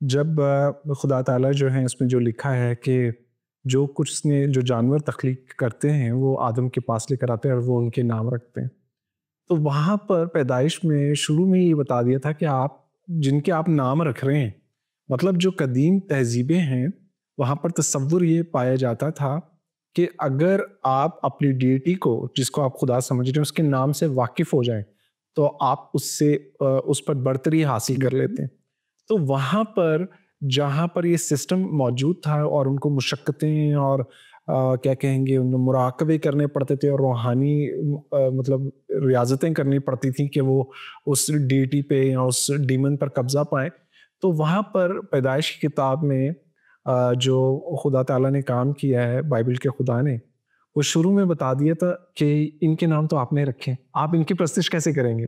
जब खुदा ताला जो है इसमें जो लिखा है कि जो कुछ उसने जो जानवर तख्लीक करते हैं वो आदम के पास लेकर आते हैं और वो उनके नाम रखते हैं। तो वहाँ पर पैदाइश में शुरू में ये बता दिया था कि आप जिनके आप नाम रख रहे हैं, मतलब जो कदीम तहज़ीबें हैं, वहाँ पर तसव्वुर ये पाया जाता था कि अगर आप अपनी डीटी को, जिसको आप खुदा समझ रहे हैं, उसके नाम से वाकिफ़ हो जाएँ, तो आप उससे उस पर बरतरी हासिल कर लेते हैं। तो वहाँ पर जहाँ पर ये सिस्टम मौजूद था और उनको मुशक्क़तें और क्या कहेंगे उन मुराकबे करने पड़ते थे और रूहानी मतलब रियाज़तें करनी पड़ती थी कि वो उस डीटी पे या उस डीमन पर कब्ज़ा पाएँ। तो वहाँ पर पैदाइश की किताब में जो खुदा ताला ने काम किया है, बाइबल के खुदा ने, वो शुरू में बता दिया था कि इनके नाम तो आपने रखे हैं, आप इनकी परस्तिश कैसे करेंगे?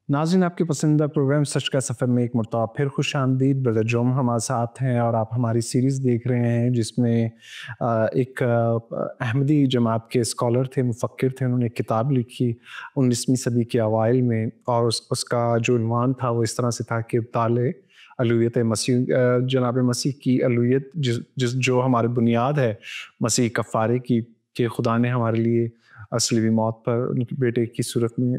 नाज़रीन, आपके पसंदीदा प्रोग्राम सच का सफ़र में एक मरतबा फिर खुशामदीद। ब्रदर जोम हमारे साथ हैं और आप हमारी सीरीज़ देख रहे हैं जिसमें एक अहमदी जमात के स्कॉलर थे, मुफक्किर थे। उन्होंने एक किताब लिखी 19वीं सदी के अवाइल में और उसका जो उन्वान था वो इस तरह से था कि इब्ताल अलूहियत मसीह, जनाब मसीह की अलूहियत जो हमारी बुनियाद है मसीह कफ़ारे की, कि खुदा ने हमारे लिए असली मौत पर उनके बेटे की सूरत में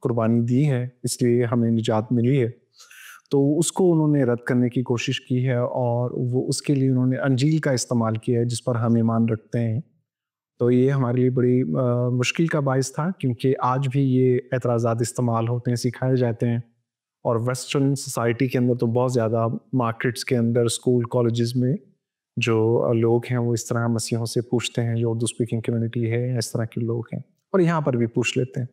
कुर्बानी दी है, इसलिए हमें निजात मिली है। तो उसको उन्होंने रद्द करने की कोशिश की है और वो उसके लिए उन्होंने अंजील का इस्तेमाल किया है जिस पर हम ईमान रखते हैं। तो ये हमारे लिए बड़ी मुश्किल का बायस था, क्योंकि आज भी ये एतराज़ात इस्तेमाल होते हैं, सिखाए जाते हैं और वेस्टर्न सोसाइटी के अंदर तो बहुत ज़्यादा, मार्केट्स के अंदर, स्कूल कॉलेजेस में जो लोग हैं वो इस तरह मसीहों से पूछते हैं, जो उर्दू स्पीकिंग कम्युनिटी है इस तरह के लोग हैं, और यहाँ पर भी पूछ लेते हैं।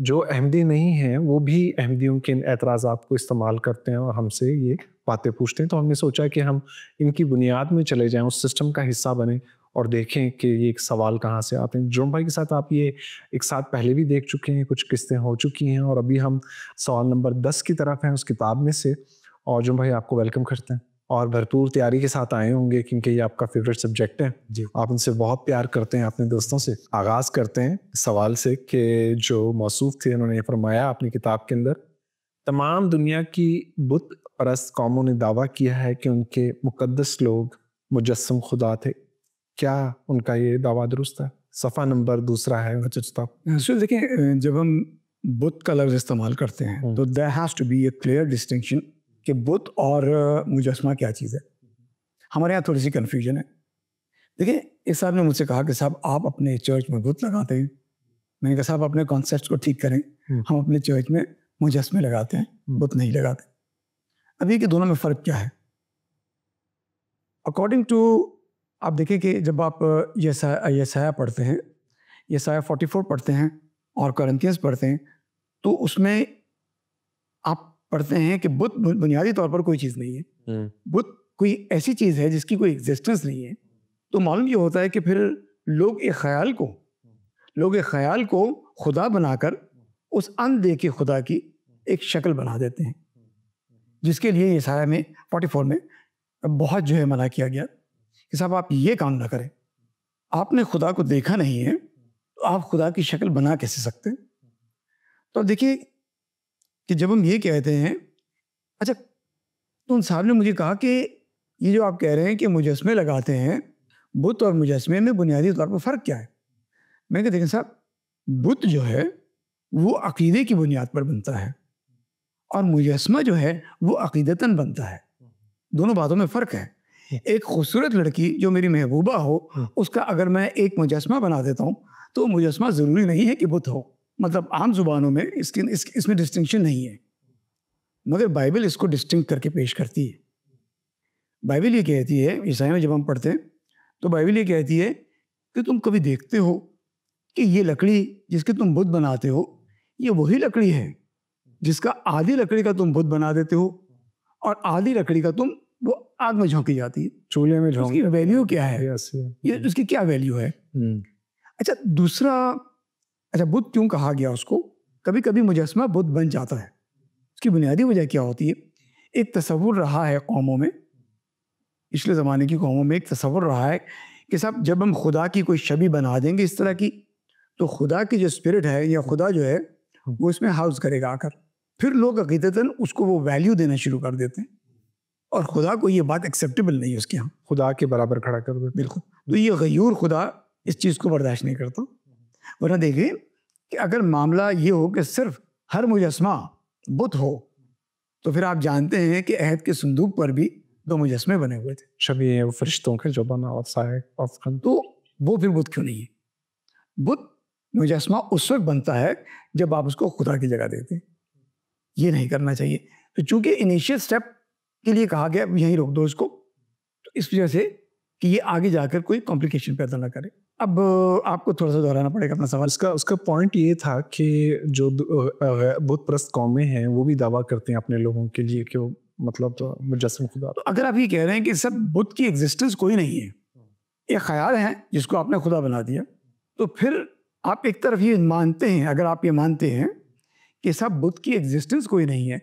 जो अहमदी नहीं हैं वो भी अहमदियों के इन एतराज़ात को इस्तेमाल करते हैं और हमसे ये बातें पूछते हैं। तो हमने सोचा कि हम इनकी बुनियाद में चले जाएं, उस सिस्टम का हिस्सा बने और देखें कि ये एक सवाल कहाँ से आते हैं। जुम्म भाई के साथ आप ये एक साथ पहले भी देख चुके हैं, कुछ किस्तें हो चुकी हैं और अभी हम सवाल नंबर 10 की तरफ हैं उस किताब में से। और जुम्म भाई, आपको वेलकम करते हैं और भरपूर तैयारी के साथ आए होंगे क्योंकि ये आपका फेवरेट सब्जेक्ट है जी। आप उनसे बहुत प्यार करते हैं अपने दोस्तों से। आगाज़ करते हैं सवाल से कि जो मौसूफ थे उन्होंने फरमाया अपनी किताब के अंदर, तमाम दुनिया की बुत परस्त कौमों ने दावा किया है कि उनके मुकद्दस लोग मुजस्सम खुदा थे। क्या उनका ये दावा दुरुस्त है? सफ़ा नंबर 2 है। सो देखिए, जब हम बुत का लफ्ज़ इस्तेमाल करते हैं तो there has to be a clear distinction कि बुत और मुजस्मा क्या चीज़ है। हमारे यहाँ थोड़ी सी कन्फ्यूजन है। देखिए, इस साहब ने मुझसे कहा कि साहब आप अपने चर्च में बुत लगाते हैं। मैंने कहा साहब अपने कॉन्सेप्ट को ठीक करें, हम अपने चर्च में मुजस्मे लगाते हैं, बुत नहीं लगाते। अब ये कि दोनों में फ़र्क क्या है? अकॉर्डिंग टू, आप देखिए कि जब आप यशाया पढ़ते हैं, यशाया 44 पढ़ते हैं और कोरिन्थियंस पढ़ते हैं, तो उसमें आप पढ़ते हैं कि बुत बुनियादी तौर पर कोई चीज़ नहीं है। बुत कोई ऐसी चीज़ है जिसकी कोई एग्जिस्टेंस नहीं है। तो मालूम ये होता है कि फिर लोग एक ख्याल को खुदा बनाकर उस अनदेखे खुदा की एक शक्ल बना देते हैं, जिसके लिए यशाया में 44 में बहुत जो है मना किया गया कि साहब आप ये काम ना करें। आपने खुदा को देखा नहीं है तो आप खुदा की शक्ल बना कैसे सकते हैं? तो देखिए कि जब हम ये कहते हैं, अच्छा, तो उन साहब ने मुझे कहा कि ये जो आप कह रहे हैं कि मुजस्मे लगाते हैं, बुत और मुजस्मे में बुनियादी तौर पर फ़र्क क्या है? मैंने कहा देखें साहब, बुत जो है वो अकीदे की बुनियाद पर बनता है और मुजस्मा जो है वो अकीदतन बनता है। दोनों बातों में फ़र्क है। एक खूबसूरत लड़की जो मेरी महबूबा हो, उसका अगर मैं एक मुजस्मा बना देता हूँ तो मुजस्मा ज़रूरी नहीं है कि बुत हो। मतलब आम ज़ुबानों में इसमें डिस्टिंक्शन नहीं है, मगर बाइबल इसको डिस्टिंक्ट करके पेश करती है। बाइबल ये कहती है, ईसाई में जब हम पढ़ते हैं तो बाइबल ये कहती है कि तुम कभी देखते हो कि ये लकड़ी जिसकी तुम बुत बनाते हो, ये वही लकड़ी है जिसका आधी लकड़ी का तुम बुत बना देते हो और आधी लकड़ी का तुम वो आग में झोंकी जाती है, चूल्हे में झोंक। उसकी वैल्यू क्या है? यस। ये उसकी क्या वैल्यू है? अच्छा, दूसरा अच्छा, बुत क्यों कहा गया उसको? कभी कभी मुजस्समा बुत बन जाता है। उसकी बुनियादी वजह क्या होती है? एक तसव्वुर रहा है कौमों में, पिछले ज़माने की कौमों में एक तसव्वुर रहा है कि साहब जब हम खुदा की कोई छवि बना देंगे इस तरह की, तो खुदा की जो स्पिरिट है या खुदा जो है वो इसमें हाउस करेगा आकर। फिर लोग अकीदतन उसको वो वैल्यू देना शुरू कर देते हैं और खुदा को ये बात एक्सेप्टेबल नहीं है उसके यहाँ, खुदा के बराबर खड़ा कर देते। बिल्कुल। तो ये गयूर खुदा इस चीज़ को बर्दाश्त नहीं करता। वरना देखिए कि अगर मामला ये हो कि सिर्फ हर मुजस्मा बुत हो, तो फिर आप जानते हैं कि अहद के संदूक पर भी 2 मुजस्मे बने हुए थे, छवि है वो फरिश्तों के जो बना होता है ऑफकन। तो वो फिर बुत क्यों नहीं है? बुत मुजस्मा उस वक्त बनता है जब आप उसको खुदा की जगह देते हैं। ये नहीं करना चाहिए। तो चूंकि इनिशियल स्टेप के लिए कहा गया यहीं रोक दो इसको, तो इस वजह से कि ये आगे जाकर कोई कॉम्प्लिकेशन पैदा ना करे। अब आपको थोड़ा सा दोहराना पड़ेगा अपना सवाल। उसका पॉइंट ये था कि जो बुत परस्त कौमें हैं वो भी दावा करते हैं अपने लोगों के लिए कि वो मतलब मुजस्सम खुदा। तो अगर आप ये कह रहे हैं कि सब बुत की एग्जिस्टेंस कोई नहीं है, ये ख्याल है जिसको आपने खुदा बना दिया, तो फिर आप एक तरफ ये मानते हैं, अगर आप ये मानते हैं कि सब बुत की एग्जिस्टेंस कोई नहीं है,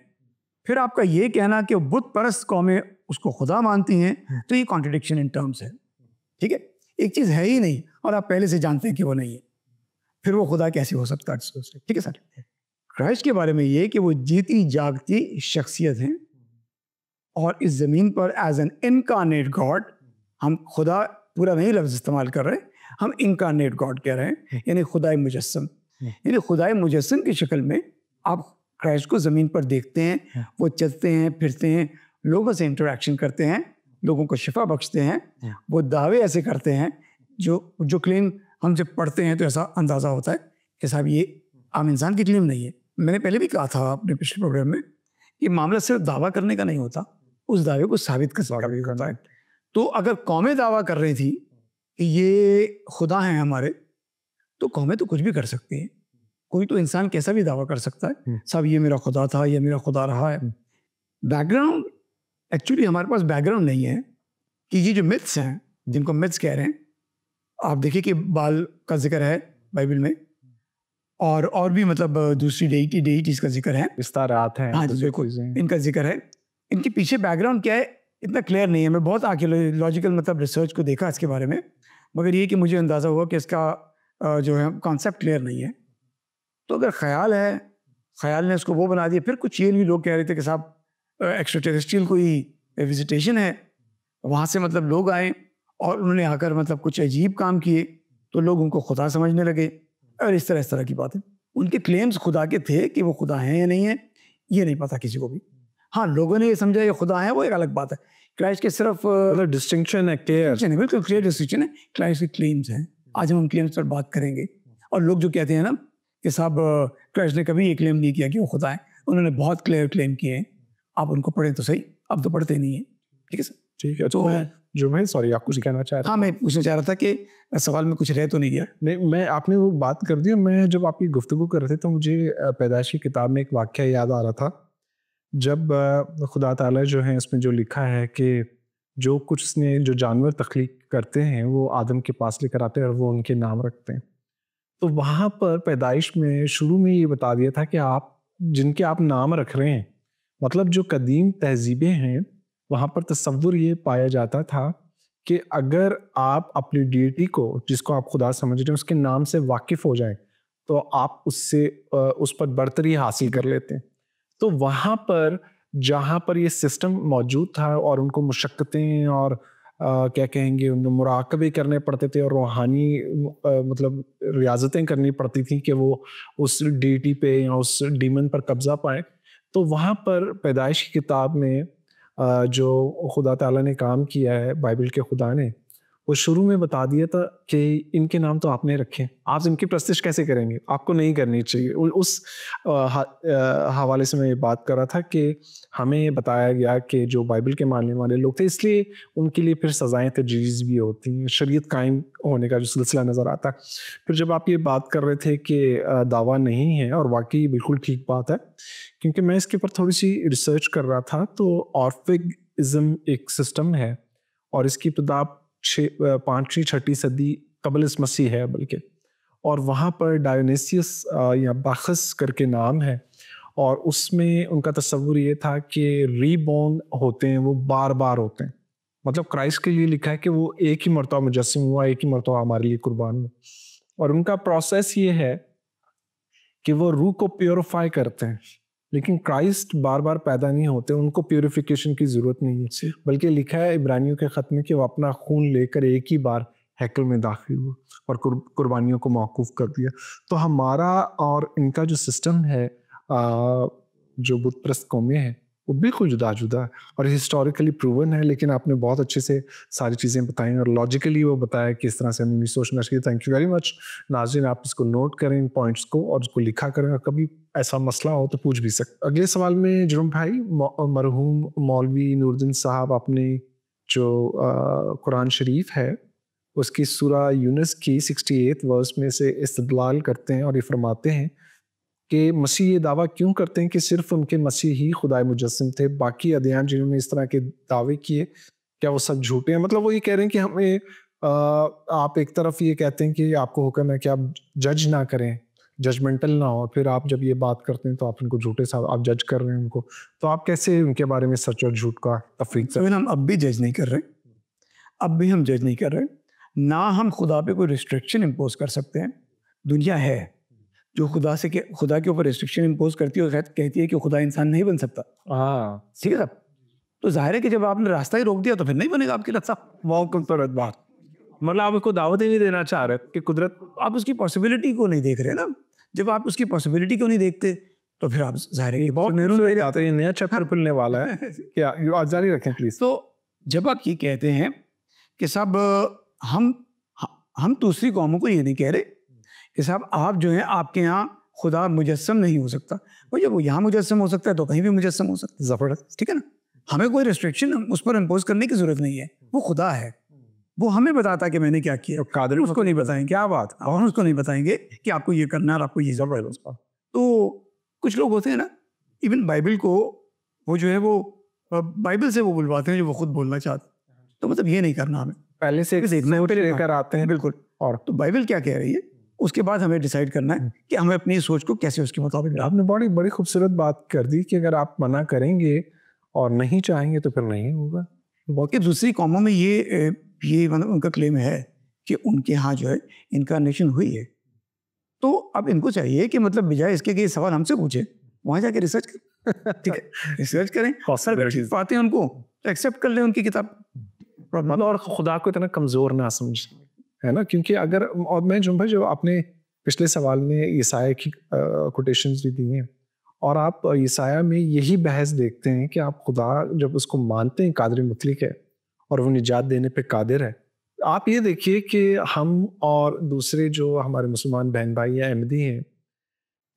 फिर आपका ये कहना कि बुत परस्त कौमें उसको खुदा मानती हैं, तो ये कॉन्ट्रडिक्शन इन टर्म्स है। ठीक है, एक चीज़ है ही नहीं और आप पहले से जानते हैं कि वो नहीं है, फिर वो खुदा कैसे हो सकता है? ठीक है सर। क्राइस्ट के बारे में ये कि वो जीती जागती शख्सियत हैं और इस ज़मीन पर एज एन इनकारनेट गॉड, हम खुदा पूरा नहीं लफ्ज़ इस्तेमाल कर रहे, हम इनकारनेट गॉड कह रहे हैं, यानी खुदाई मुजस्सम। यानी खुदाई मुजस्सम की शक्ल में आप क्राइस्ट को ज़मीन पर देखते हैं। वो चलते हैं, फिरते हैं, लोगों से इंटरेक्शन करते हैं, लोगों को शिफा बख्शते हैं। वो दावे ऐसे करते हैं जो क्लेम हम जब पढ़ते हैं तो ऐसा अंदाज़ा होता है कि साहब ये आम इंसान की क्लेम नहीं है। मैंने पहले भी कहा था अपने पिछले प्रोग्राम में कि मामला सिर्फ दावा करने का नहीं होता, उस दावे को साबित करने का भी होता है। तो अगर कौमें दावा कर रही थी कि ये खुदा हैं हमारे, तो कौमें तो कुछ भी कर सकती हैं। कोई तो इंसान कैसा भी दावा कर सकता है, साहब ये मेरा खुदा था, ये मेरा खुदा रहा है। बैकग्राउंड, एक्चुअली हमारे पास बैकग्राउंड नहीं है कि ये जो मिथ्स हैं, जिनको मिथ्स कह रहे हैं, आप देखिए कि बाल का जिक्र है बाइबल में, और भी मतलब दूसरी डेइटीज का जिक्र है, विस्तारात हैं। हाँ जी बिल्कुल, इनका जिक्र है। इनके पीछे बैकग्राउंड क्या है इतना क्लियर नहीं है। मैं बहुत आर्कियोलॉजिकल मतलब रिसर्च को देखा इसके बारे में, मगर ये कि मुझे अंदाज़ा हुआ कि इसका जो है कॉन्सेप्ट क्लियर नहीं है। तो अगर ख्याल ने उसको वो बना दिया, फिर कुछ ये भी लोग कह रहे थे कि साहब एक्स्ट्रा टेरेस्ट्रियल कोई विजिटेशन है, वहाँ से मतलब लोग आए और उन्होंने आकर मतलब कुछ अजीब काम किए, तो लोग उनको खुदा समझने लगे और इस तरह की बातें। उनके क्लेम्स खुदा के थे कि वो खुदा हैं या नहीं है, ये नहीं पता किसी को भी। हाँ, लोगों ने ये समझा ये खुदा है, वो एक अलग बात है। क्राइस्ट के सिर्फ डिस्टिंक्शन है, क्लियर, बिल्कुल क्लियर डिस्टिंक्शन है। क्राइस्ट के क्लेम्स हैं, आज हम क्लेम्स पर बात करेंगे। और लोग जो कहते हैं ना कि साहब क्राइस्ट ने कभी ये क्लेम नहीं किया कि वो खुदा है, उन्होंने बहुत क्लियर क्लेम किए हैं। आप उनको पढ़ें तो सही, अब तो पढ़ते नहीं है। ठीक है सर, ठीक है। तो जो मैं सॉरी आप कुछ कहना चाह रहे? हाँ, मैं पूछना चाह रहा था कि सवाल में कुछ रह तो नहीं गया? नहीं, मैं आपने वो बात कर दी। मैं जब आपकी गुफ्तगू कर रहे थे तो मुझे पैदाइश की किताब में एक वाक़या याद आ रहा था, जब खुदा ताला जो है इसमें जो लिखा है कि जो कुछ उसने जो जानवर तख्लीक करते हैं वो आदम के पास लेकर आते हैं और वो उनके नाम रखते हैं। तो वहाँ पर पैदाइश में शुरू में ये बता दिया था कि आप जिनके आप नाम रख रहे हैं, मतलब जो कदीम तहजीबें हैं, वहाँ पर तसव्वुर ये पाया जाता था कि अगर आप अपनी डीटी को, जिसको आप खुदा समझ रहे हैं, उसके नाम से वाकिफ़ हो जाएं तो आप उससे उस पर बर्तरी हासिल कर लेते हैं। तो वहाँ पर जहाँ पर ये सिस्टम मौजूद था और उनको मुशक्क़तें और क्या कहेंगे, उनको मुराकबे करने पड़ते थे और रूहानी मतलब रियाज़तें करनी पड़ती थी कि वो उस डीटी पे या उस डीमन पर कब्ज़ा पाएँ। तो वहाँ पर पैदाइश की किताब में जो खुदा ताला ने काम किया है, बाइबल के खुदा ने, वो शुरू में बता दिया था कि इनके नाम तो आपने रखे, आप इनकी प्रस्तिश कैसे करेंगे, आपको नहीं करनी चाहिए। उस हवाले से मैं ये बात कर रहा था कि हमें बताया गया कि जो बाइबल के मानने वाले लोग थे, इसलिए उनके लिए फिर सज़ाएँ तजवीज़ भी होती हैं, शरीयत कायम होने का जो सिलसिला नज़र आता है। फिर जब आप ये बात कर रहे थे कि दावा नहीं है, और वाकई बिल्कुल ठीक बात है, क्योंकि मैं इसके ऊपर थोड़ी सी रिसर्च कर रहा था। तो ऑर्फिज्म एक सिस्टम है और इसकी इब्तिदा 5वीं 6वीं सदी कबल इस मसीह है बल्कि, और वहाँ पर डायोनिसियस या बाखस करके नाम है, और उसमें उनका तस्वुर ये था कि रीबॉर्न होते हैं, वो बार बार होते हैं। मतलब क्राइस्ट के लिए लिखा है कि वो एक ही मरतबा मुजस्सिम हुआ, एक ही मरतबा हमारे लिए कुर्बान हुआ। और उनका प्रोसेस ये है कि वो रूह को प्योरीफाई करते हैं, लेकिन क्राइस्ट बार बार पैदा नहीं होते, उनको प्योरीफिकेशन की ज़रूरत नहीं है, बल्कि लिखा है इब्रानियों के ख़त में कि वो अपना खून लेकर एक ही बार हैकल में दाखिल हुआ और कुर्बानियों को मौकूफ़ कर दिया। तो हमारा और इनका जो सिस्टम है, जो बुत परस्त कौमें हैं, वो बिल्कुल जुदा जुदा है और हिस्टोरिकली प्रूवन है। लेकिन आपने बहुत अच्छे से सारी चीज़ें बताई और लॉजिकली वो बताया कि इस तरह से हमें सोचना चाहिए। Thank you very much. नाज़रीन, आप इसको नोट करें इन पॉइंट्स को और उसको लिखा करें, और कभी ऐसा मसला हो तो पूछ भी सकते। अगले सवाल में जुर्म भाई, मरहूम मौलवी नूरुद्दीन साहब अपने जो कुरान शरीफ है उसकी सूरा यूनुस की 68 वर्स में से इस्तदलाल करते हैं और ये फरमाते हैं कि मसीह ये दावा क्यों करते हैं कि सिर्फ उनके मसीह ही खुदाए मुजस्सिम थे, बाकी अदियान जिन्होंने इस तरह के दावे किए क्या वो सब झूठे हैं? मतलब वो ये कह रहे हैं कि हमें आप एक तरफ ये कहते हैं कि आपको हुक्म है कि आप जज ना करें, जजमेंटल ना हो, फिर आप जब ये बात करते हैं तो आप उनको झूठे साहब आप जज कर रहे हैं उनको, तो आप कैसे उनके बारे में सच और झूठ का तफरीक तो हम अब भी जज नहीं कर रहे, अब भी हम जज नहीं कर रहे, ना हम खुदा पे कोई रिस्ट्रिक्शन इम्पोज कर सकते हैं। दुनिया है जो खुदा के ऊपर रिस्ट्रिक्शन इम्पोज करती है और कहती है कि खुदा इंसान नहीं बन सकता। हाँ, ठीक है साहब, तो जाहिर है कि जब आपने रास्ता ही रोक दिया तो फिर नहीं बनेगा आपके रास्ता। बहुत बात, मतलब आप उसको दावत ही नहीं देना चाह रहे कि कुदरत, आप उसकी पॉसिबिलिटी को नहीं देख रहे ना। जब आप उसकी पॉसिबिलिटी को नहीं देखते तो फिर आप जाहिर है बहुत आते हैं, नया चैप्टर खुलने वाला है क्या, आप जारी रखें प्लीज। तो जब आप ये कहते हैं कि साहब हम दूसरी कौमों को ये नहीं कह रहे कि साहब आप जो है आपके यहाँ खुदा मुजस्सम नहीं हो सकता, वो जब वो यहाँ मुजस्सम हो सकता है तो कहीं भी मुजस्सम हो सकता है। ज़बरदस्त, ठीक है ना। हमें कोई रिस्ट्रिक्शन उस पर इम्पोज करने की जरूरत नहीं है, वो खुदा है, वो हमें बताता कि मैंने क्या किया। कादिर उसको नहीं बताएंगे, क्या बात, और उसको नहीं बताएंगे कि आपको ये करना है और आपको ये। ज़बरदस्त। तो कुछ लोग होते हैं ना, इवन बाइबल को वो जो है वो बाइबल से वो बुलवाते हैं जो वो खुद बोलना चाहते, तो मतलब ये नहीं करना, हमें पहले से देखना लेकर आते हैं। बिल्कुल। और तो बाइबल क्या कह रही है उसके बाद हमें डिसाइड करना है कि हमें अपनी सोच को कैसे उसके मुताबिक। आपने बड़ी बड़ी खूबसूरत बात कर दी कि अगर आप मना करेंगे और नहीं चाहेंगे तो फिर नहीं होगा। बाकी दूसरी कौमों में ये मतलब उनका क्लेम है कि उनके यहाँ जो है इनकारनेशन हुई है, तो अब इनको चाहिए कि मतलब बजाय इसके कि ये सवाल हमसे पूछे, वहाँ जाके रिसर्च करें। ठीक है, रिसर्च करें, पाते हैं उनको तो एक्सेप्ट कर लें उनकी किताब। मतलब और खुदा को इतना कमज़ोर ना समझ, है ना, क्योंकि अगर, और मैं जो भाई जो आपने पिछले सवाल में ईसाया की कोटेशंस भी दी हैं, और आप ईसाया में यही बहस देखते हैं कि आप खुदा जब उसको मानते हैं कादिर मुतलक है और वो निजात देने पे कादिर है। आप ये देखिए कि हम और दूसरे जो हमारे मुसलमान बहन भाई या अहमदी हैं,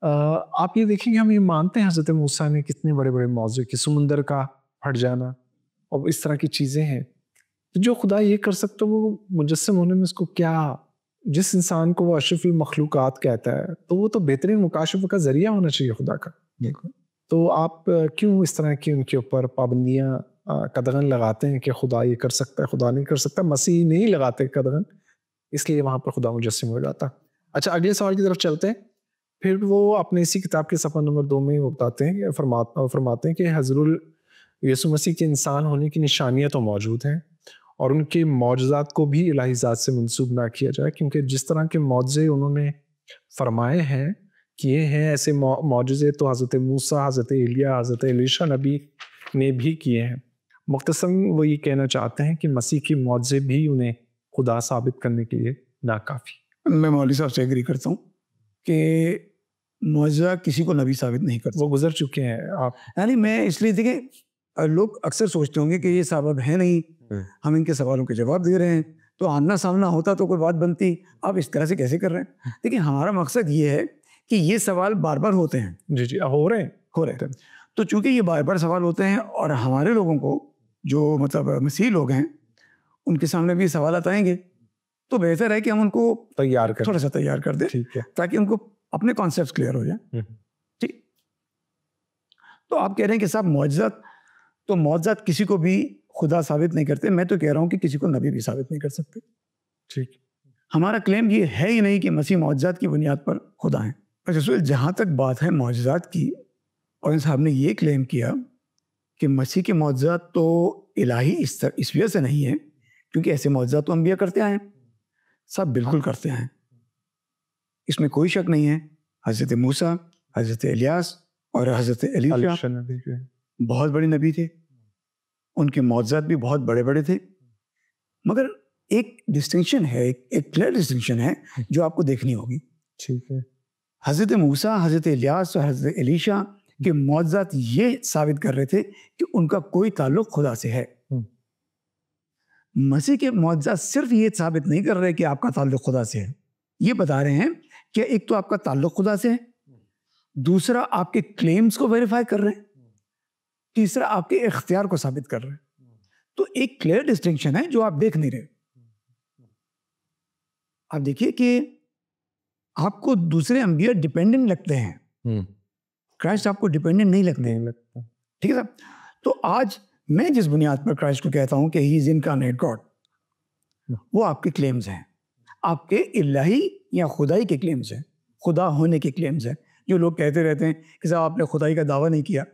आप ये देखिए कि हम ये मानते हैं हज़रत मूसा ने कितने बड़े बड़े मौजू कि समुंदर का फट जाना और इस तरह की चीज़ें हैं। तो जो खुदा ये कर सकता है वो मुजस्सम होने में उसको क्या, जिस इंसान को वो अशरफुल मखलूक़ात कहता है तो वो तो बेहतरीन मुकाशफे का ज़रिया होना चाहिए खुदा का। तो आप क्यों इस तरह की उनके ऊपर पाबंदियाँ कदगन लगाते हैं कि खुदा ये कर सकता है, खुदा नहीं कर सकता। मसीह नहीं लगाते कदगन, इसलिए वहाँ पर खुदा मुजस्सम हो जाता। अच्छा, अगले सवाल की तरफ चलते हैं। फिर वो अपने इसी किताब के सफ़ा नंबर 2 में वो बताते हैं, फरमाते हैं कि हज़रुल यीशु मसीह के इंसान होने की निशानियाँ तो मौजूद हैं और उनके मौजज़ात को भी इलाही ज़ात से मंसूब ना किया जाए, क्योंकि जिस तरह के मौजज़े उन्होंने फरमाए हैं, किए हैं, ऐसे मौजज़े तो हज़रत मूसा, हज़रत एलिया, हज़रत एलीशा नबी ने भी किए हैं। मुख्तसर वो ये कहना चाहते हैं कि मसीह के मौजज़े भी उन्हें खुदा साबित करने के लिए नाकाफ़ी। मैं मौलवी साहब से एग्री करता हूँ कि मौजज़ा किसी को नबी साबित नहीं करता। वो गुजर चुके हैं आप, यानी मैं इसलिए देखिए, लोग अक्सर सोचते होंगे कि ये साहब है नहीं, हम इनके सवालों के जवाब दे रहे हैं, तो आमना सामना होता तो कोई बात बनती, आप इस तरह से कैसे कर रहे हैं। देखिए, हमारा मकसद ये है कि ये सवाल बार बार होते हैं। जी जी, हो रहे हैं। तो चूंकि ये बार बार सवाल होते हैं और हमारे लोगों को जो मतलब मसीह लोग हैं उनके सामने भी सवाल आएंगे, तो बेहतर है कि हम उनको थोड़ा सा तैयार कर दें, ठीक है, ताकि उनको अपने कॉन्सेप्ट्स क्लियर हो जाए। ठीक। तो आप कह रहे हैं कि साहब मौजज़ात, तो मौजज़ात किसी को भी खुदा साबित नहीं करते। मैं तो कह रहा हूँ कि किसी को नबी भी साबित नहीं कर सकते। ठीक। हमारा क्लेम ये है ही नहीं कि मसीह मौजज़ात की बुनियाद पर खुदा हैं। रसूल, जहाँ तक बात है मौजज़ात की, और साहब ने ये क्लेम किया कि मसीह के मौजज़ात तो इलाही इस वजह से नहीं है क्योंकि ऐसे मौजज़ात तो अंबिया करते आए हैं। सब बिल्कुल करते हैं, इसमें कोई शक नहीं है। हज़रत मूसा, हज़रत इलियास और हज़रत एलीशा बहुत बड़े नबी थे, उनके मौजज़ात भी बहुत बड़े बड़े थे। मगर एक डिस्टिंक्शन है, एक क्लियर डिस्टिंक्शन है जो आपको देखनी होगी। ठीक है। हज़रत मूसा, हज़रत इलियास और हज़रत एलीशा के मौजज़ात ये साबित कर रहे थे कि उनका कोई ताल्लुक खुदा से है। मसीह के मौजज़ात सिर्फ ये साबित नहीं कर रहे कि आपका ताल्लुक खुदा से है, ये बता रहे हैं कि एक तो आपका ताल्लुक खुदा से है, दूसरा आपके क्लेम्स को वेरीफाई कर रहे हैं, तीसरा आपके इख्तियार को साबित कर रहे हैं। तो एक क्लियर डिस्टिंक्शन है जो आप देख नहीं रहे। आप देखिए कि आपको दूसरे अंबिया डिपेंडेंट लगते हैं, क्राइस्ट आपको डिपेंडेंट नहीं लगता। ठीक है साहब। तो आज मैं जिस बुनियाद पर क्राइस्ट को कहता हूं कि ही इज इनकार्नेट गॉड, वो आपके क्लेम्स हैं, आपके इलाही या खुदाई के क्लेम्स हैं, खुदा होने के क्लेम्स हैं। जो लोग कहते रहते हैं कि साहब आपने खुदाई का दावा नहीं किया।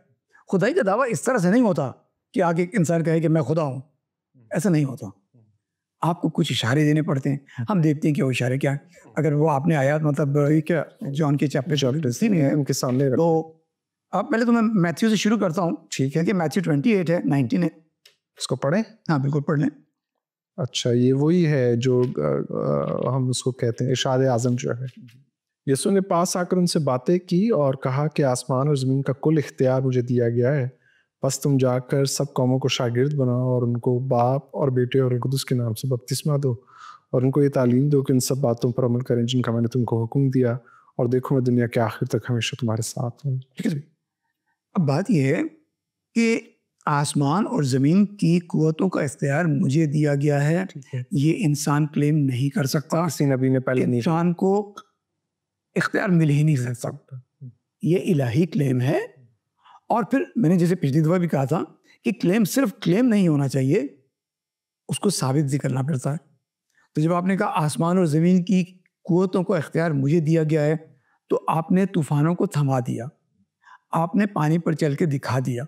खुदाई का दावा इस तरह से नहीं होता कि आगे एक इंसान कहे कि मैं खुदा हूं, ऐसा नहीं होता। आपको कुछ इशारे देने पड़ते हैं, हम देखते हैं कि वो इशारे क्या है। अगर वो आपने आयात मतलब क्या जॉन के चैप्टर 14 में है उनके सामने तो अब पहले तो मैं मैथ्यू से शुरू करता हूँ। ठीक है कि मैथ्यू 28 है, 19 है। इसको पढ़ें? हाँ बिल्कुल पढ़ लें। अच्छा, ये वही है जो हम उसको कहते हैं इरशाद आज़म जो है। यीशु ने पास आकर उनसे बातें की और कहा कि आसमान और ज़मीन का कुल इख्तियार मुझे दिया गया है, बस तुम जाकर सब कौमों को शागिर्द बनाओ और उनको बाप और बेटे और कुदस के नाम से बपतिस्मा दो और उनको ये तालीम दो कि इन सब बातों पर अमल करें जिनका मैंने तुमको हुक्म दिया, और देखो मैं दुनिया के आखिर तक हमेशा तुम्हारे साथ हूँ। ठीक है। अब बात यह है कि आसमान और ज़मीन की कुव्वतों का इख्तियार मुझे दिया गया है, ये इंसान क्लेम नहीं कर सकता। किसी नबी ने पहले नहीं, इंसान को इख्तियार मिल ही नहीं सकता, ये इलाही क्लेम है। और फिर मैंने जैसे पिछली दफ़ा भी कहा था कि क्लेम सिर्फ क्लेम नहीं होना चाहिए, उसको साबित भी करना पड़ता है। तो जब आपने कहा आसमान और ज़मीन की कुव्वतों को इख्तियार मुझे दिया गया है, तो आपने तूफ़ानों को थमा दिया, आपने पानी पर चल के दिखा दिया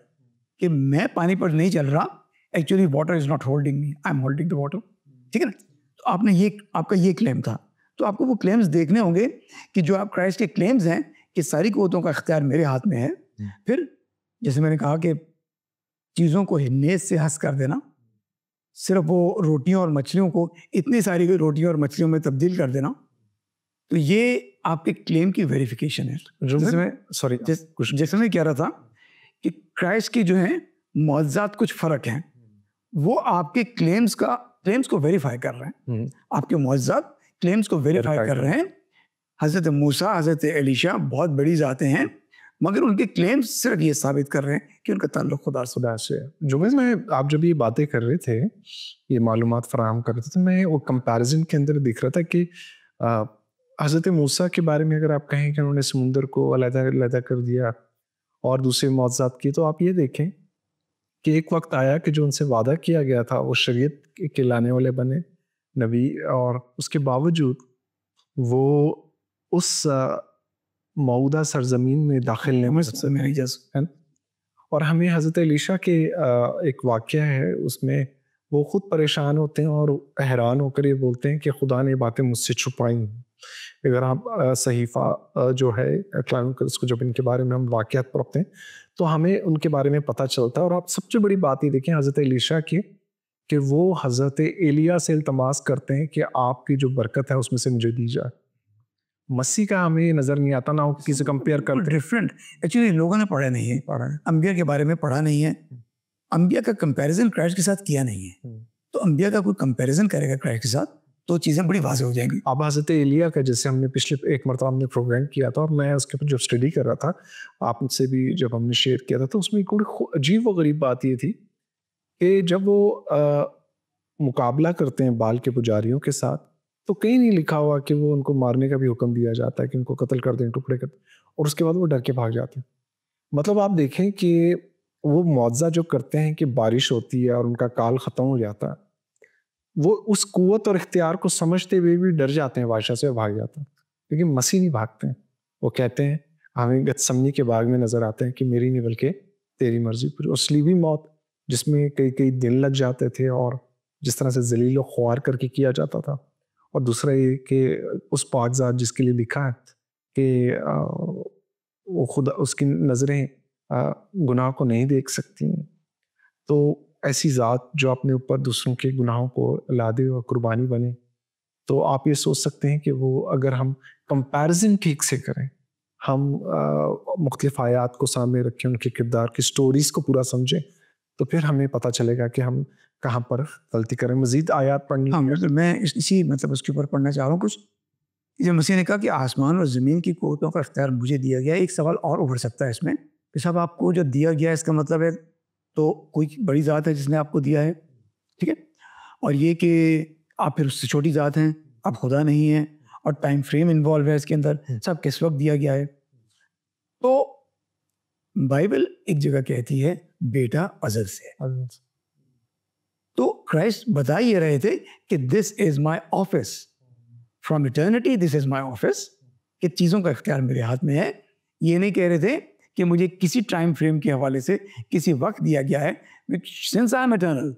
कि मैं पानी पर नहीं चल रहा, actually water is not holding me, I am holding the water. ठीक है ना। तो आपने ये, आपका ये क्लेम था। तो आपको वो क्लेम्स देखने होंगे कि जो आप क्राइस्ट के क्लेम्स हैं कि सारी कुव्वतों का इख्तियार मेरे हाथ में है। फिर जैसे मैंने कहा कि चीज़ों को नेज़ से हंस कर देना, सिर्फ वो रोटियों और मछलियों को इतनी सारी रोटियों और मछलियों में तब्दील कर देना, तो ये आपके क्लेम की वेरिफिकेशन है। जैसे मैं कह रहा था कि क्राइस्ट की जो है मौजज़ात कुछ फ़र्क हैं, वो आपके क्लेम्स को वेरीफाई कर रहे हैं। आपके मौजज़ात क्लेम्स को वेरीफाई कर रहे हैं। हज़रत मूसा, हज़रत एलीशा बहुत बड़ी ज़ातें हैं, मगर उनके क्लेम्स सिर्फ ये साबित कर रहे हैं कि उनका ताल्लुक खुदा से है। जुमैज़ में आप जब ये बातें कर रहे थे, ये मालूमात फराहम कर रहे थे, तो मैं वो कंपैरिजन के अंदर दिख रहा था कि हज़रत मूसा के बारे में अगर आप कहें कि उन्होंने समुंदर को अलग कर दिया और दूसरे मौजज़ात की, तो आप ये देखें कि एक वक्त आया कि जो उनसे वादा किया गया था वो शरीयत के लाने वाले बने नबी, और उसके बावजूद वो उस मऊदा सरजमीन में दाखिल नहीं है। और हमें हज़रत एलीशा के एक वाक़या है, उसमें वो ख़ुद परेशान होते हैं और हैरान होकर ये बोलते हैं कि खुदा ने बातें मुझसे छुपाई। अगर आप सहीफ़ा जो है क्रॉनिकल्स को जब इनके बारे में हम वाक़यात पढ़ते हैं तो हमें उनके बारे में पता चलता है। और आप सबसे बड़ी बात ये देखें हज़रत एलीशा की कि वो हज़रत एलिया से इल्तमास करते हैं कि आपकी जो बरकत है उसमें से मुझे दी जाए। मसीह का हमें ये नज़र नहीं आता, ना हो किसी कंपेयर करते। डिफरेंट एक्चुअली लोगों ने पढ़ा नहीं है, अंबिया के बारे में पढ़ा नहीं है, अंबिया का कंपैरिजन क्राइस्ट के साथ किया नहीं है। तो अंबिया का कोई कंपैरिजन करेगा क्राइस्ट के साथ तो चीज़ें बड़ी वाज़ेह हो जाएंगी। अब हज़रत एलिया का जैसे हमने पिछले एक मरतबा हमने प्रोग्राम किया था और मैं उसके ऊपर जब स्टडी कर रहा था, आपसे भी जब हमने शेयर किया था, तो उसमें एक अजीब व गरीब बात ये थी कि जब वो मुकाबला करते हैं बाल के पुजारियों के साथ, तो कहीं नहीं लिखा हुआ कि वो उनको मारने का भी हुक्म दिया जाता है कि उनको कत्ल कर दें, टुकड़े कर, और उसके बाद वो डर के भाग जाते हैं। मतलब आप देखें कि वो मुआवजा जो करते हैं कि बारिश होती है और उनका काल ख़त्म हो जाता है, वो उस कुव्वत और इख्तियार को समझते हुए भी डर जाते हैं, बादशाह से भाग जाते हैं। लेकिन मसीह नहीं भागते हैं। वो कहते हैं, हमें गतसमनी के बाग में नजर आते हैं कि मेरी नहीं बल्कि तेरी मर्जी पूरी। और सलीबी मौत जिसमें कई कई दिन लग जाते थे और जिस तरह से जलील और ख्वार करके किया जाता था। और दूसरा ये कि उस पाकज़ात जिसके लिए लिखा है कि वो खुदा उसकी नज़रें गुनाह को नहीं देख सकती। तो ऐसी ज़ात जो अपने ऊपर दूसरों के गुनाहों को लादे और कुर्बानी बने, तो आप ये सोच सकते हैं कि वो अगर हम कंपैरिजन ठीक से करें, हम मुख्तलिफ आयात को सामने रखें, उनके किरदार की स्टोरीज़ को पूरा समझें, तो फिर हमें पता चलेगा कि हम कहाँ पर गलती करें। मज़ीद आयात पढ़नी। हाँ, मतलब मैं इसी मतलब उसके ऊपर पढ़ना चाह रहा हूँ कुछ। जब मसीह ने कहा कि आसमान और ज़मीन की क़ुव्वतों का इख्तियार मुझे दिया गया है, एक सवाल और उभर सकता है इसमें कि साहब आपको जो दिया गया है इसका मतलब है तो कोई बड़ी ज़ात है जिसने आपको दिया है, ठीक है? और ये कि आप फिर उससे छोटी ज़ात हैं, आप खुदा नहीं हैं और टाइम फ्रेम इन्वॉल्व है इसके अंदर, सब किस वक्त दिया गया है। तो बाइबल एक जगह कहती है बेटा अज़ल से है। तो क्राइस्ट बता ये रहे थे कि this is my office from eternity, this is my office, कि चीज़ों का इख्तियार मेरे हाथ में है। ये नहीं कह रहे थे कि मुझे किसी टाइम फ्रेम के हवाले से किसी वक्त दिया गया है, सिंस आई एम इटर्नल,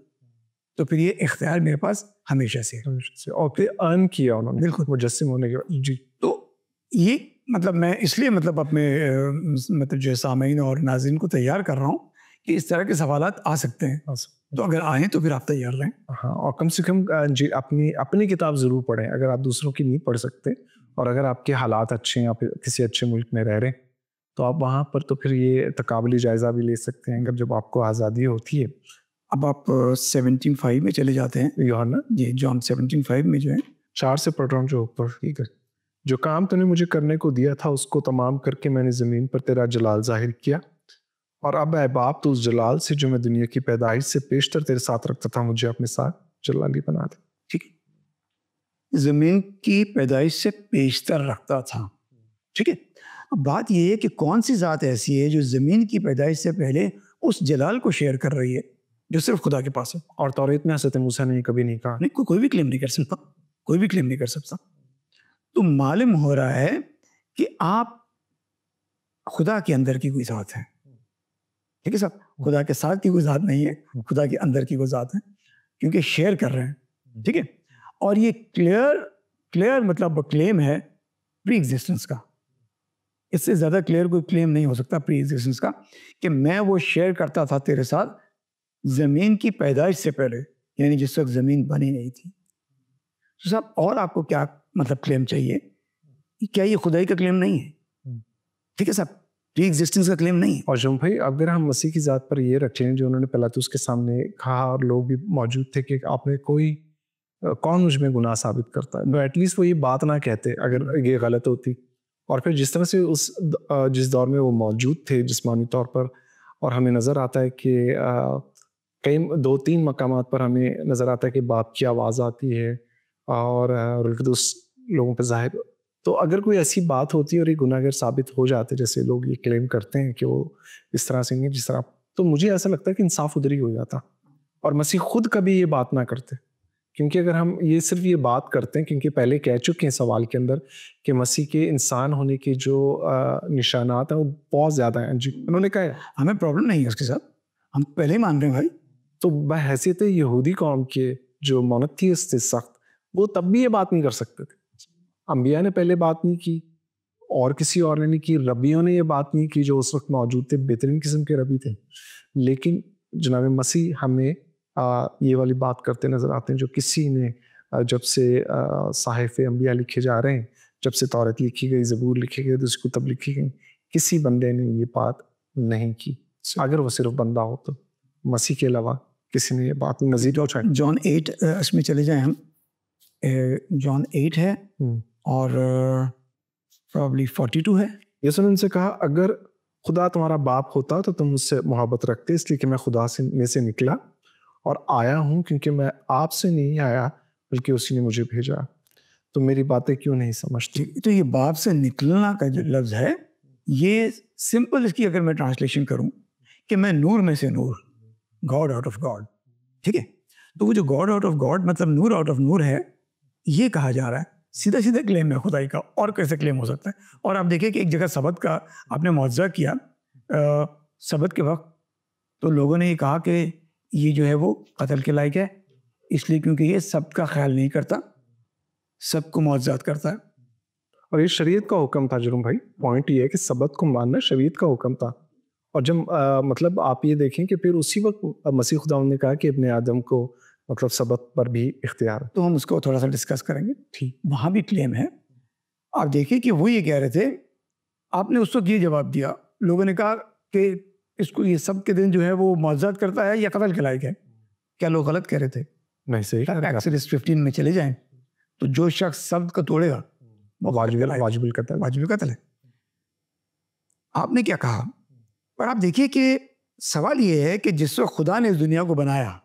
तो फिर ये इख्तियार मेरे पास हमेशा से है। और फिर अर्न किया उन्होंने, बिल्कुल मुजस्सिम होने के बाद। जी, तो ये मतलब मैं इसलिए मतलब अपने मतलब जो सामीन और नाज़रीन को तैयार कर रहा हूँ कि इस तरह के सवालात आ सकते हैं, तो अगर आएँ तो फिर आप तैयार रहें। हाँ, और कम से कम जी अपनी किताब ज़रूर पढ़ें अगर आप दूसरों की नहीं पढ़ सकते, और अगर आपके हालात अच्छे हैं, आप किसी अच्छे मुल्क में रह रहे हैं, तो आप वहाँ पर तो फिर ये तकाबली जायज़ा भी ले सकते हैं अगर जब आपको आज़ादी होती है। अब आप 17:5 में चले जाते हैं, यूहन्ना ये जॉन 17:5 में जो है 4 से पढ़ रहा हूँ जो ऊपर, ठीक है। जो काम तूने मुझे करने को दिया था उसको तमाम करके मैंने ज़मीन पर तेरा जलाल ज़ाहिर किया, और अब ऐ बाप तो उस जलाल से जो मैं दुनिया की पैदाइश से पेशतर तेरे साथ रखता था, मुझे अपने साथ जलाली बना दे। ठीक है, ज़मीन की पैदाइश से पेशतर रखता था, ठीक है। अब बात यह है कि कौन सी ज़ात ऐसी है जो ज़मीन की पैदाइश से पहले उस जलाल को शेयर कर रही है जो सिर्फ खुदा के पास है। और तौरात में हज़रत मूसा ने कभी नहीं कहा। नहीं, कोई भी क्लेम नहीं कर सकता, कोई भी क्लेम नहीं कर सकता। तो मालूम हो रहा है कि आप खुदा के अंदर की कोई ज़ात है, ठीक है साहब, खुदा के साथ की कोई ज़ात नहीं है, खुदा के अंदर की कोई ज़ात है, क्योंकि शेयर कर रहे हैं, ठीक है। और ये क्लियर मतलब क्लेम है प्री एग्जिस्टेंस का। इससे ज़्यादा क्लियर कोई क्लेम नहीं हो सकता प्री एग्जिस्टेंस का, कि मैं वो शेयर करता था तेरे साथ ज़मीन की पैदाइश से पहले, यानी जिस वक्त ज़मीन बनी नहीं थी। तो साहब और आपको क्या मतलब क्लेम चाहिए? क्या ये खुदाई का क्लेम नहीं है? ठीक है साहब, प्री एग्जिस्टेंस का क्लेम नहीं है। और जुम भाई, अगर हम मसीह की ज़ात पर ये रखें जो उन्होंने पिलातुस के सामने कहा, और लोग भी मौजूद थे कि आपने कौन मुझ में गुनाह साबित करता है, तो एटलीस्ट वो ये बात ना कहते अगर ये गलत होती। और फिर जिस तरह से जिस दौर में वो मौजूद थे जिस्मानी तौर पर, और हमें नज़र आता है कि कई 2-3 मकामात पर हमें नज़र आता है कि बाप की आवाज़ आती है और रूह कुद्दूस लोगों पर ज़ाहिर। तो अगर कोई ऐसी बात होती है और ये गुनाहगार साबित हो जाते, जैसे लोग ये क्लेम करते हैं कि वो इस तरह से नहीं जिस तरह, तो मुझे ऐसा लगता है कि इंसाफ उधर ही हो जाता, और मसीह खुद कभी ये बात ना करते। क्योंकि अगर हम ये सिर्फ ये बात करते हैं, क्योंकि पहले कह चुके हैं सवाल के अंदर कि मसीह के इंसान होने के जो निशानात हैं वो बहुत ज़्यादा हैं। जी, उन्होंने कहा हमें प्रॉब्लम नहीं है उसके साथ, हम पहले ही मान रहे हैं भाई। तो बहैसियत यहूदी कौम के जो मोनोथीइस्ट थे सख्त, वो तब भी ये बात नहीं कर सकते थे। अंबिया ने पहले बात नहीं की, और किसी और ने नहीं की, रबियों ने ये बात नहीं की जो उस वक्त मौजूद थे, बेहतरीन किस्म के रबी थे। लेकिन जनाब मसीह हमें ये वाली बात करते नज़र आते हैं जो किसी ने जब से साहिफ़े अंबिया लिखे जा रहे हैं, जब से तौरात लिखी गई, ज़बूर लिखी गई, दूसरी कुतब लिखी गई, किसी बंदे ने ये बात नहीं की। अगर वो सिर्फ बंदा हो तो मसीह के अलावा किसी ने ये बात नहीं। मज़ीद और जॉन 8 इसमें चले जाएं हम, जॉन 8 है और प्रॉब्ली 42 है। यसुन उनसे कहा, अगर खुदा तुम्हारा बाप होता तो तुम मुझसे मोहब्बत रखते, इसलिए कि मैं खुदा में से निकला और आया हूँ, क्योंकि मैं आपसे नहीं आया बल्कि उसी ने मुझे भेजा। तो मेरी बातें क्यों नहीं समझती? तो ये बाप से निकलना का जो लफ्ज़ है, ये सिंपल इसकी अगर मैं ट्रांसलेशन करूँ कि मैं नूर में से नूर, गॉड आउट ऑफ गॉड, ठीक है। तो वो जो गॉड आउट ऑफ गॉड मतलब नूर आउट ऑफ नूर है, ये कहा जा रहा है, सीधा सीधा क्लेम है खुदाई का, और कैसे क्लेम हो सकता है। और आप देखिए कि एक जगह सबत का आपने मुआवजा किया सबत के वक्त, तो लोगों ने ये कहा कि ये जो है वो कत्ल के लायक है, इसलिए क्योंकि ये सबका ख्याल नहीं करता, सबको मुआवजात करता है। और ये शरीयत का हुक्म था जुर्म भाई, पॉइंट ये है कि सबत को मानना शरीयत का हुक्म था। और जब मतलब आप ये देखें कि फिर उसी वक्त मसीह खुदा ने कहा कि इब्ने आदम को मतलब सबत पर भी इख्तियार है। तो हम उसको थोड़ा सा डिस्कस करेंगे। ठीक, वहाँ भी क्लेम है। आप देखिए कि वो ये कह रहे थे, आपने उस वक्त ये जवाब दिया, लोगों ने कहा कि इसको ये सब के दिन जो है वो मुआवजात करता है या कत्ल के लायक है। क्या लोग गलत कह रहे थे? नहीं, सही कह रहे हैं। एक्सोडस 15 में चले जाएं तो जो शख्स शब्द को तोड़ेगा वो वाजिबुल कत्ल है। आपने क्या कहा? पर आप देखिए कि सवाल ये है कि जिस वक्त खुदा ने इस दुनिया को बनाया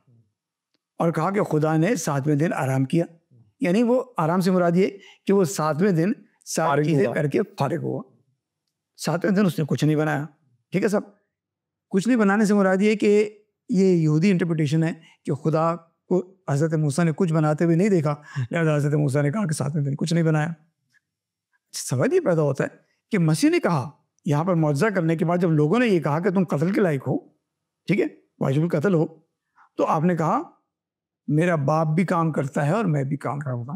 और कहा कि खुदा ने 7वें दिन आराम किया, यानी वो आराम से मुराद ये कि वो 7वें दिन सारी चीजें करके फारिग हुआ। 7वें दिन उसने कुछ नहीं बनाया। ठीक है साहब, कुछ नहीं बनाने से मुराद ये कि ये यहूदी इंटरप्रिटेशन है कि खुदा को हज़रत मूसा ने कुछ बनाते हुए नहीं देखा, लिहाजा हज़रत मूसा ने कहा कि 7वें दिन कुछ नहीं बनाया। सवाल ये पैदा होता है कि मसीह ने कहा यहाँ पर मुआवजा करने के बाद, जब लोगों ने ये कहा कि तुम कत्ल के लायक हो, ठीक है, वाजिबुल कत्ल हो, तो आपने कहा मेरा बाप भी काम करता है और मैं भी काम करूँगा।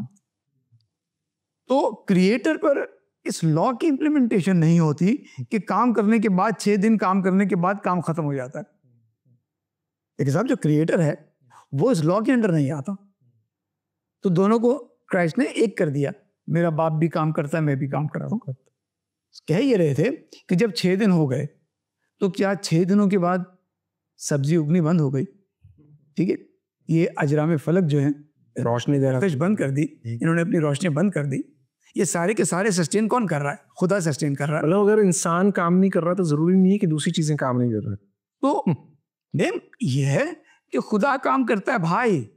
तो क्रिएटर पर इस लॉ की इम्प्लीमेंटेशन नहीं होती कि काम करने के बाद 6 दिन काम करने के बाद काम खत्म हो जाता है। लेकिन साहब जो क्रिएटर है वो इस लॉ के अंडर नहीं आता, तो दोनों को क्राइस्ट ने एक कर दिया, मेरा बाप भी काम करता है मैं भी काम कर रहा हूँ। कह ये रहे थे कि जब 6 दिन हो गए तो क्या 6 दिनों के बाद सब्जी उगनी बंद हो गई? ठीक है, ये अजराम फलक जो है रोशनी दे रहा बंद कर दी, इन्होंने अपनी रोशनी बंद कर दी। ये सारे के सारे सस्टेन कौन कर रहा है? खुदा सस्टेन कर रहा है। मतलब अगर इंसान काम नहीं कर रहा तो जरूरी नहीं है कि दूसरी चीजें काम नहीं कर रही। तो नेम ये है कि खुदा काम करता है भाई।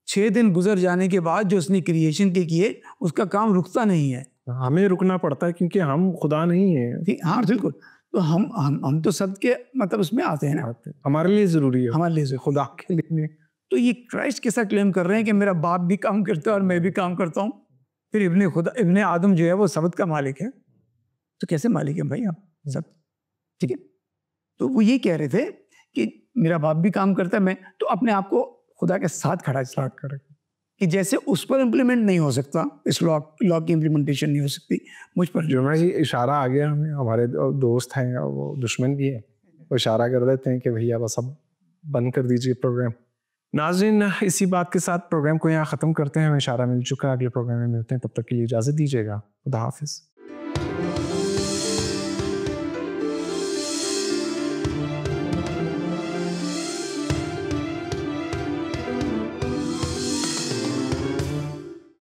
6 दिन गुजर जाने के बाद जो उसने क्रिएशन के किए उसका काम रुकता नहीं है, हमें रुकना पड़ता है क्योंकि हम खुदा नहीं है। ठीक, हाँ बिल्कुल। तो हम तो सबके मतलब उसमें आते हैं ना, हमारे लिए जरूरी है, हमारे लिए खुदा के लिए। तो ये क्राइस्ट कैसा क्लेम कर रहे हैं कि मेरा बाप भी काम करता है और मैं भी काम करता हूँ, फिर इब्ने आदम जो है वो सबत का मालिक है, तो कैसे मालिक है भाई आप सब? ठीक है, तो वो ये कह रहे थे कि मेरा बाप भी काम करता है, मैं तो अपने आप को खुदा के साथ खड़ा स्टार्ट करें कि जैसे उस पर इम्प्लीमेंट नहीं हो सकता, इस लॉ की इम्प्लीमेंटेशन नहीं हो सकती मुझ पर। जो मैं ये इशारा आ गया, हमें हमारे दोस्त हैं और वो दुश्मन भी है, वो इशारा कर देते हैं कि भैया बस अब बंद कर दीजिए प्रोग्राम। नाज़रीन, इसी बात के साथ प्रोग्राम को यहाँ ख़त्म करते हैं। हमें इशारा मिल चुका है, अगले प्रोग्राम में मिलते हैं, तब तक के लिए इजाज़त दीजिएगा। खुदा हाफिज़।